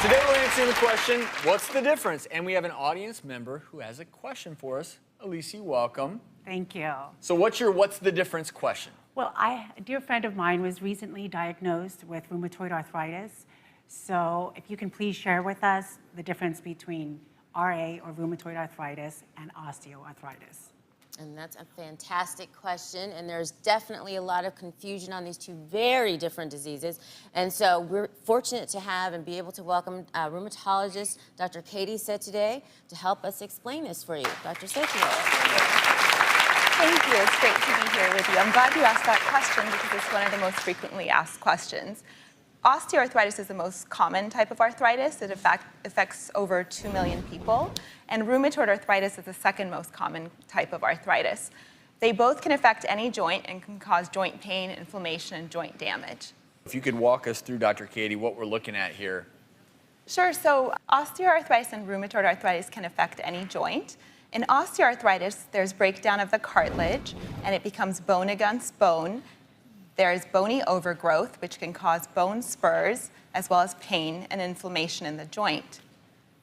Today we're answering the question, what's the difference? And we have an audience member who has a question for us. Alicia, welcome. Thank you. So what's the difference question? Well, a dear friend of mine was recently diagnosed with rheumatoid arthritis. So if you can please share with us the difference between RA or rheumatoid arthritis and osteoarthritis. And that's a fantastic question, and there's definitely a lot of confusion on these two very different diseases. And so we're fortunate to have and be able to welcome rheumatologist Dr. Katie Said today to help us explain this for you. Dr. Said today. Thank you. It's great to be here with you. I'm glad you asked that question because it's one of the most frequently asked questions. Osteoarthritis is the most common type of arthritis. It affects over 2 million people. And rheumatoid arthritis is the second most common type of arthritis. They both can affect any joint and can cause joint pain, inflammation, and joint damage. If you could walk us through, Dr. Katie, what we're looking at here. Sure. So osteoarthritis and rheumatoid arthritis can affect any joint. In osteoarthritis, there's breakdown of the cartilage, and it becomes bone against bone. There's bony overgrowth, which can cause bone spurs, as well as pain and inflammation in the joint.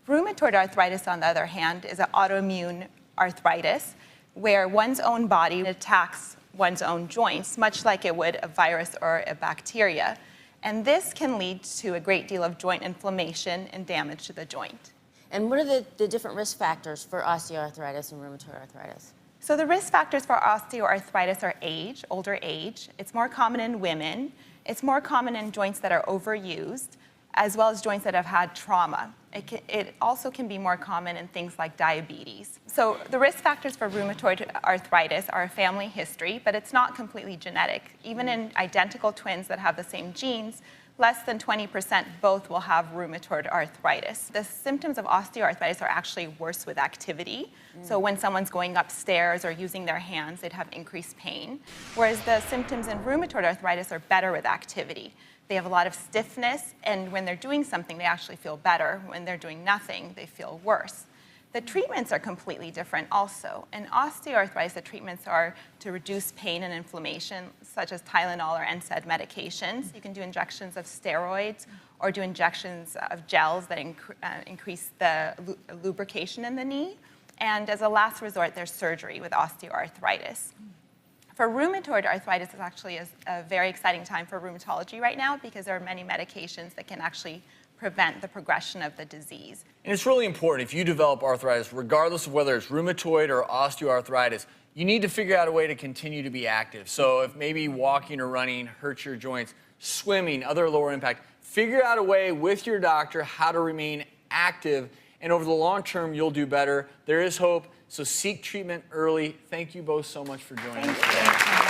Rheumatoid arthritis, on the other hand, is an autoimmune arthritis, where one's own body attacks one's own joints, much like it would a virus or a bacteria. And this can lead to a great deal of joint inflammation and damage to the joint. And what are the different risk factors for osteoarthritis and rheumatoid arthritis? So the risk factors for osteoarthritis are age, older age. It's more common in women. It's more common in joints that are overused, as well as joints that have had trauma. It also can be more common in things like diabetes. So the risk factors for rheumatoid arthritis are a family history, but it's not completely genetic. Even in identical twins that have the same genes, less than 20% both will have rheumatoid arthritis. The symptoms of osteoarthritis are actually worse with activity. So when someone's going upstairs or using their hands, they'd have increased pain. Whereas the symptoms in rheumatoid arthritis are better with activity. They have a lot of stiffness, and when they're doing something, they actually feel better. When they're doing nothing, they feel worse. The treatments are completely different also. In osteoarthritis, the treatments are to reduce pain and inflammation, such as Tylenol or NSAID medications. You can do injections of steroids or do injections of gels that increase the lubrication in the knee. And as a last resort, there's surgery with osteoarthritis. For rheumatoid arthritis, it's actually a very exciting time for rheumatology right now because there are many medications that can actually prevent the progression of the disease. And it's really important, if you develop arthritis, regardless of whether it's rheumatoid or osteoarthritis, you need to figure out a way to continue to be active. So if maybe walking or running hurts your joints, swimming, other lower impact, figure out a way with your doctor how to remain active, and over the long term, you'll do better. There is hope, so seek treatment early. Thank you both so much for joining us today.